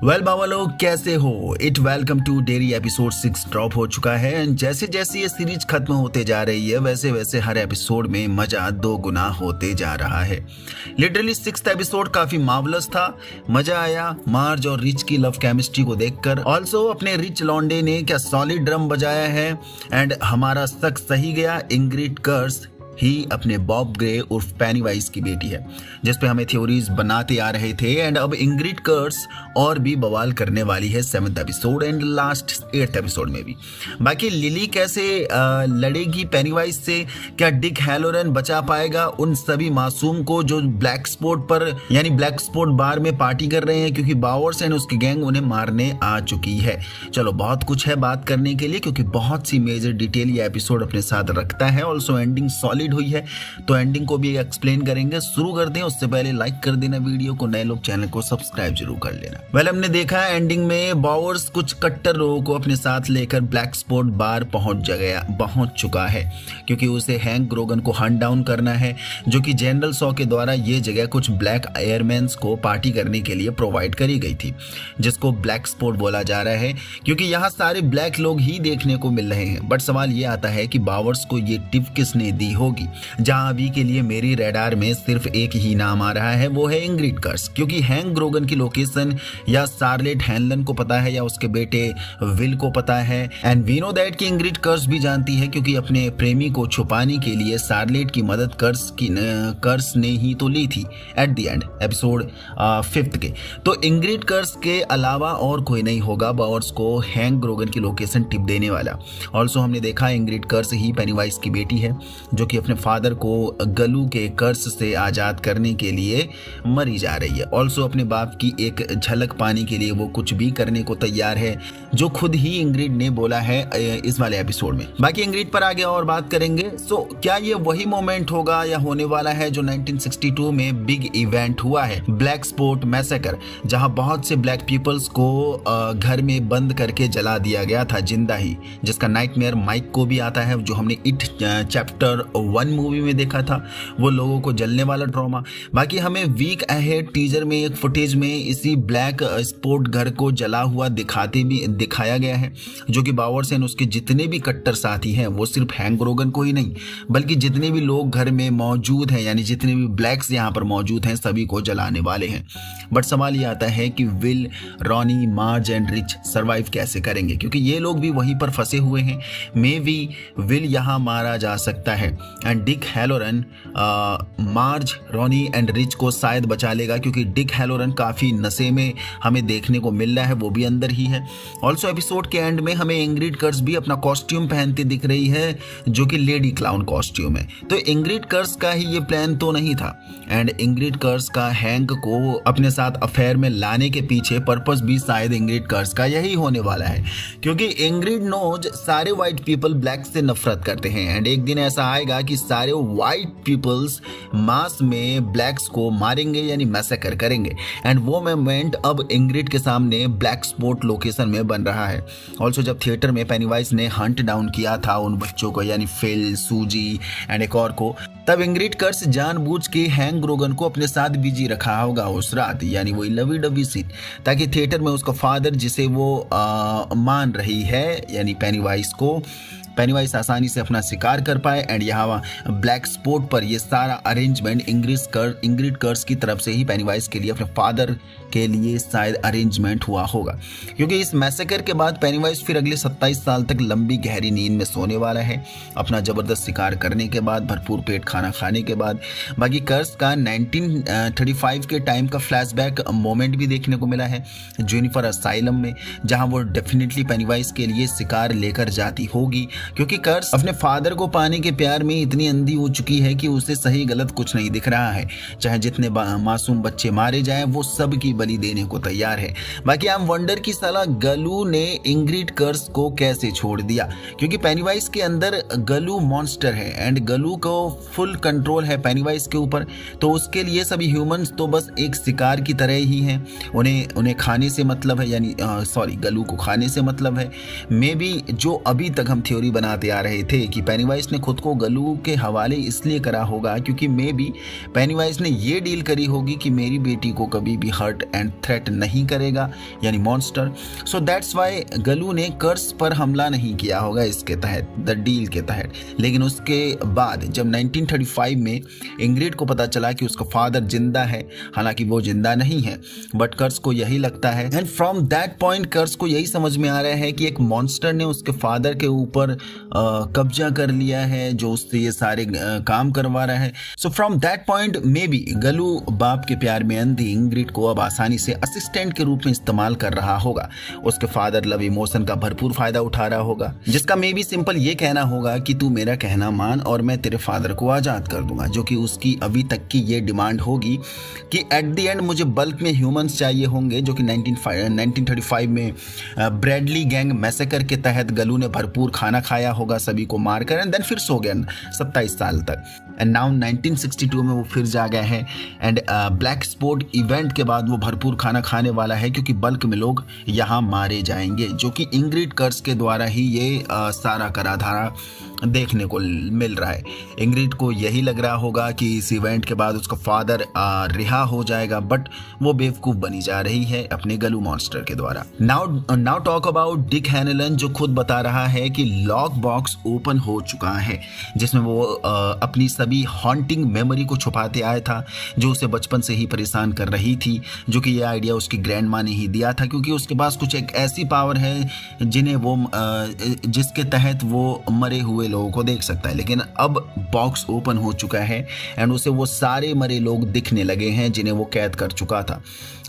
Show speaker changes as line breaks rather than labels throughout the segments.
Well बाबा लोग कैसे हो। It welcome to diary episode 6 drop हो चुका है एंड जैसे जैसे ये सीरीज खत्म होते जा रही है वैसे वैसे हर एपिसोड में मजा दो गुना होते जा रहा है। लिटरली 6th एपिसोड काफी मार्वलस था। मजा आया मार्ज और रिच की लव केमिस्ट्री को देखकर। ऑल्सो अपने रिच लॉन्डे ने क्या सॉलिड ड्रम बजाया है एंड हमारा शक सही गया। इंग्रिड कर्स ही अपने बॉब ग्रे उर्फ पेनीवाइज की बेटी है, जिसपे हमें थ्योरीज बनाते आ रहे थे एंड अब इंग्रिड कर्स और भी बवाल करने वाली है 7th episode and last 8th episode में भी। बाकी लिली कैसे लड़ेगी पेनीवाइज से, क्या डिक हैलोरन बचा पाएगा उन सभी मासूम को जो ब्लैक स्पॉट पर यानी ब्लैक स्पॉट बार में पार्टी कर रहे हैं, क्योंकि बावर्स एंड उसकी गैंग उन्हें मारने आ चुकी है। चलो बहुत कुछ है बात करने के लिए, क्योंकि बहुत सी मेजर डिटेल ये एपिसोड अपने साथ रखता है। ऑल्सो एंडिंग सॉलिड हुई है तो एंडिंग को भी एक्सप्लेन करेंगे। शुरू करते हैं उससे पहले लाइक कर देना वीडियो को, नए लोग चैनल को सब्सक्राइब जरूर कर लेना। वेल हमने देखा एंडिंग में बावर्स कुछ कट्टर लोगों को अपने साथ लेकर ब्लैक स्पॉट बार पहुंच चुका है, क्योंकि उसे हैंक ग्रोगन को हंट डाउन करना है, जो कि जनरल सॉ के द्वारा ये जगह कुछ ब्लैक एयरमैन्स को पार्टी करने के लिए प्रोवाइड करी गई थी, जिसको ब्लैक स्पॉट बोला जा रहा है, क्योंकि यहाँ सारे ब्लैक लोग ही देखने को मिल रहे हैं। बट सवाल ये आता है कि बावर्स को ये टिप किसने दी होगी। जहां अभी के लिए मेरी रडार में सिर्फ एक ही नाम आ रहा है, वो है इंग्रिड कर्स, क्योंकि हैंक ग्रोगन की लोकेशन या शार्लेट हैनलन को पता है या उसके बेटे विल को पता है एंड वी नो दैट कि इंग्रिड कर्स भी जानती है, क्योंकि अपने प्रेमी को छुपाने के लिए शार्लेट की मदद कर्स ने ही तो ली थी at the end episode 5th के। तो इंग्रिड कर्स के अलावा और कोई नहीं होगा बावर्स को हैंक ग्रोगन की लोकेशन टिप देने वाला। ऑल्सो हमने देखा इंग्रिड कर्स ही पेनीवाइज की बेटी है, जो कि अपने फादर को गलू के कर्स से आजाद करने के लिए मरी जा रही है। ऑल्सो अपने बाप की एक झलक पाने के लिए वो कुछ भी करने को तैयार है, जो खुद ही इंग्रिड ने बोला है इस वाले एपिसोड में। बाकी इंग्रिड पर आगे और बात करेंगे। सो क्या ये वही मोमेंट होगा या होने वाला है जो 1962 में बिग इवेंट हुआ है, ब्लैक स्पॉट मैसेकर, जहां बहुत से ब्लैक पीपल्स को घर में बंद करके जला दिया गया था जिंदा ही, जिसका नाइटमेयर माइक को भी आता है, जो हमने इट चैप्टर 1 मूवी में देखा था, वो लोगों को जलने वाला ड्रामा। बाकी हमें वीक अहेड टीजर में एक फुटेज में इसी ब्लैक स्पॉट घर को जला हुआ दिखाया गया है, जो कि बावर्स एंड उसके जितने भी कट्टर साथी हैं, वो सिर्फ हैंक ग्रोगन को ही नहीं बल्कि जितने भी लोग घर में मौजूद हैं, यानी जितने भी ब्लैक्स यहाँ पर मौजूद हैं, सभी को जलाने वाले हैं। बट सवाल ये आता है कि will, Ronnie, Marge and rich survive कैसे करेंगे, क्योंकि ये लोग भी वहीं पर फंसे हुए हैं। मे बी विल यहाँ मारा जा सकता है and Dick Halloran Marge, Ronnie and Rich को शायद बचा लेगा, क्योंकि डिक हैलोरन काफ़ी नशे में हमें देखने को मिल रहा है, वो भी अंदर ही है। ऑल्सो एपिसोड के एंड में हमें इंग्रिड कर्स भी अपना कॉस्ट्यूम पहनते दिख रही है, जो कि लेडी क्लाउन कॉस्ट्यूम है। तो इंग्रिड कर्स का ही ये प्लान तो नहीं था एंड इंग्रिड कर्स का हैंक को अपने साथ अफेयर में लाने के पीछे पर्पस भी शायद इंग्रिड कर्स का यही होने वाला है, क्योंकि इंग्रिड नोज सारे वाइट पीपल ब्लैक से नफरत करते हैं एंड एक दिन ऐसा आएगा कि सारे वाइट पीपल्स मास में ब्लैक्स को मारेंगे यानी मैसेकर करेंगे एंड वो मोमेंट अब इंग्रिड के सामने ब्लैक स्पॉट लोकेशन में बन रहा है। ऑल्सो जब थिएटर में पेनीवाइज ने हंट डाउन किया था उन बच्चों को, यानी फिल, सूजी एंड एक और को, तब इंग्रिड कर्स जानबूझ के हैंक ग्रोगन को अपने साथ बिजी रखा होगा उस रात, यानी वही लवी डवी सीन, ताकि थिएटर में उसका फादर जिसे वो मान रही है यानी पेनीवाइज आसानी से अपना शिकार कर पाए एंड यहाँ ब्लैक स्पॉट पर ये सारा अरेंजमेंट इंग्रिड कर्स की तरफ से ही पेनीवाइज के लिए अपने फादर के लिए शायद अरेंजमेंट हुआ होगा, क्योंकि इस मैसेकर के बाद पेनीवाइज फिर अगले 27 साल तक लंबी गहरी नींद में सोने वाला है, अपना जबरदस्त शिकार करने के बाद, भरपूर पेट खाना खाने के बाद। बाकी कर्स का 1935 के टाइम का फ्लैशबैक मोमेंट भी देखने को मिला है जेनिफर असाइलम में, जहां वो डेफिनेटली पेनीवाइज के लिए शिकार लेकर जाती होगी, क्योंकि कर्स अपने फादर को पाने के प्यार में इतनी अंधी हो चुकी है कि उसे सही गलत कुछ नहीं दिख रहा है। चाहे जितने मासूम बच्चे मारे जाएं, वो सब की बलि देने को तैयार है। बाकी आई एम वंडर की साला गलू ने इंग्रिड कर्स को कैसे छोड़ दिया, क्योंकि पेनीवाइज के अंदर गलू मॉन्स्टर है एंड गलू को फुल कंट्रोल है पेनीवाइज के ऊपर, तो उसके लिए सभी ह्यूमंस तो बस एक शिकार की तरह ही हैं, उन्हें खाने से मतलब है, यानी गलू को खाने से मतलब है। मे बी जो अभी तक हम थ्योरी बनाते आ रहे थे कि पेनीवाइज ने खुद को गलू के हवाले इसलिए करा होगा क्योंकि मे बी पेनीवाइज ने ये डील करी होगी कि मेरी बेटी को कभी भी हर्ट एंड थ्रेट नहीं करेगा, यानी मॉन्स्टर। सो दैट्स वाई गलू ने कर्स पर हमला नहीं किया होगा इसके तहत, द डील के तहत। लेकिन उसके बाद जब 1935 में इंग्रिड को पता चला कि उसका फादर जिंदा है, हालांकि वो जिंदा नहीं है, बट कर्स को यही लगता है। एंड फ्रॉम दैट पॉइंट कर्स को यही समझ में आ रहा है कि एक मॉन्स्टर ने उसके फादर के ऊपर कब्जा कर लिया है, जो उससे ये सारे काम करवा रहा है। So from that point may be गलू बाप के प्यार में अंधी इंग्रिड को अब आसानी से असिस्टेंट के रूप में इस्तेमाल कर रहा होगा। उसके फादर लव इमोशन का भरपूर फायदा उठा रहा होगा, जिसका मे बी सिंपल ये कहना होगा कि तू मेरा कहना मान और मैं तेरे फादर को आजाद कर दूंगा, जो कि उसकी अभी तक की ये डिमांड होगी कि एट द एंड मुझे बल्क में ह्यूमंस चाहिए होंगे, जो कि 1935 में ब्रैडली गैंग मैसेकर के तहत गलू ने भरपूर खाना खाया होगा सभी को मारकर, एंड देन फिर सो गया 27 साल तक। एंड नाउ 1962 में वो फिर जागा है एंड ब्लैक स्पॉट इवेंट के बाद वो भरपूर खाना खाने वाला है, क्योंकि बल्क में लोग यहाँ मारे जाएंगे, जो कि इंग्रिड कर्स के द्वारा ही ये सारा करा धारा देखने को मिल रहा है। इंग्रिड को यही लग रहा होगा कि इस इवेंट के बाद उसका फादर रिहा हो जाएगा, बट वो बेवकूफ़ बनी जा रही है अपने गलू मॉन्स्टर के द्वारा। नाउ टॉक अबाउट डिक हैनेलन, जो खुद बता रहा है कि लॉक बॉक्स ओपन हो चुका है, जिसमें वो अपनी सभी हॉन्टिंग मेमोरी को छुपाते आया था, जो उसे बचपन से ही परेशान कर रही थी, जो कि ये आइडिया उसकी ग्रैंड माँ ने ही दिया था, क्योंकि उसके पास कुछ एक ऐसी पावर है जिन्हें वो जिसके तहत वो मरे हुए लोगों को देख सकता है। लेकिन अब बॉक्स ओपन हो चुका है एंड उसे वो सारे मरे लोग दिखने लगे हैं जिन्हें वो कैद कर चुका था।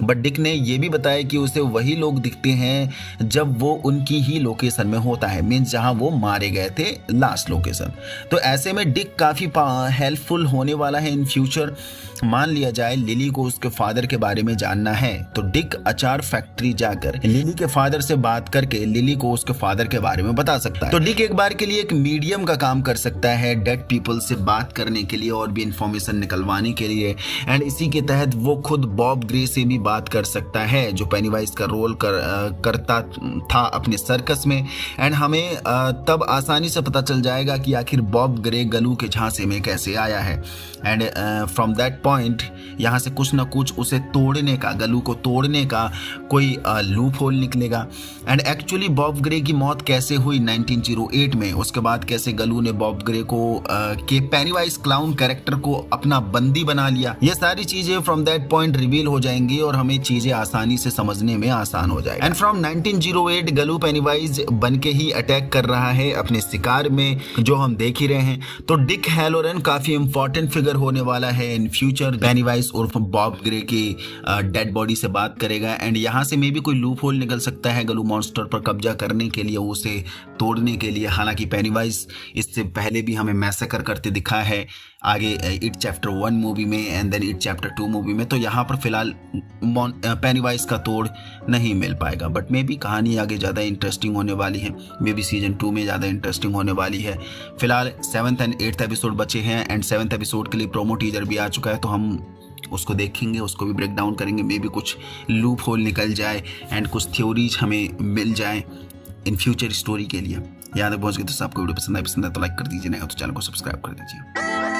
बट डिक ने ये भी बताया कि उसे वही लोग दिखते हैं जब वो उनकी ही लोकेशन में होता है, मीन्स जहां वो मारे गए थे, लास्ट लोकेशन। तो ऐसे में डिक काफ़ी हेल्पफुल होने वाला है इन फ्यूचर। मान लिया जाए लिली को उसके फादर के बारे में जानना है, तो डिक अचार फैक्ट्री जाकर लिली के फादर से बात करके लिली को उसके फादर के बारे में बता सकता है। तो डिक एक बार के लिए एक मीडियम का काम कर सकता है डेड पीपल से बात करने के लिए और भी इंफॉर्मेशन निकलवाने के लिए, एंड इसी के तहत वो खुद बॉब ग्रे से भी बात कर सकता है, जो पेनीवाइज का रोल करता था अपने सर्कस में। एंड हमें तब आसानी से पता चल जाएगा कि आखिर बॉब ग्रे गलू के झांसे में कैसे आया है। एंड फ्रॉम दैट पॉइंट यहाँ से कुछ ना कुछ उसे तोड़ने का, गलू को तोड़ने का कोई लूप होल निकलेगा। एंड एक्चुअली बॉब ग्रे की मौत कैसे हुई 1908 में, उसके बाद कैसे गलू ने बॉब ग्रे को के पेनीवाइज क्लाउन कैरेक्टर को अपना बंदी बना लिया, ये सारी चीजें फ्रॉम दैट पॉइंट रिवील हो जाएंगी और हमें चीजें आसानी से समझने में आसान हो जाएगी। एंड फ्रॉम 1908 गलू पेनीवाइज बन के ही अटैक कर रहा है अपने शिकार में, जो हम देख ही रहे हैं। तो डिक हैलोरन काफी इंपॉर्टेंट फिगर होने वाला है इन फ्यूचर। पेनीवाइज उर्फ बॉब ग्रे की डेड बॉडी से बात करेगा एंड यहाँ से मे भी कोई लूप होल निकल सकता है गलू मॉन्स्टर पर कब्जा करने के लिए, उसे तोड़ने के लिए। हालांकि पेनीवाइज इससे पहले भी हमें मैसेकर करते दिखा है आगे इट चैप्टर 1 मूवी में and then it chapter 2 movie में। तो यहाँ पर फिलहाल पेनीवाइज का तोड़ नहीं मिल पाएगा, बट मे भी कहानी आगे ज़्यादा इंटरेस्टिंग होने वाली है, मे बी सीजन 2 में ज़्यादा इंटरेस्टिंग होने वाली है। फिलहाल 7th एंड 8th एपिसोड बचे हैं एंड 7th एपिसोड के लिए प्रोमो टीजर भी आ चुका है, तो हम उसको देखेंगे, उसको भी ब्रेक डाउन करेंगे, मे भी कुछ लूप होल निकल जाए एंड कुछ थ्योरीज हमें मिल जाए इन फ्यूचर स्टोरी के लिए। यहाँ तक पहुँच गए तो आपको वीडियो पसंद आए तो लाइक कर दीजिए, नहीं तो चैनल को सब्सक्राइब कर दीजिए।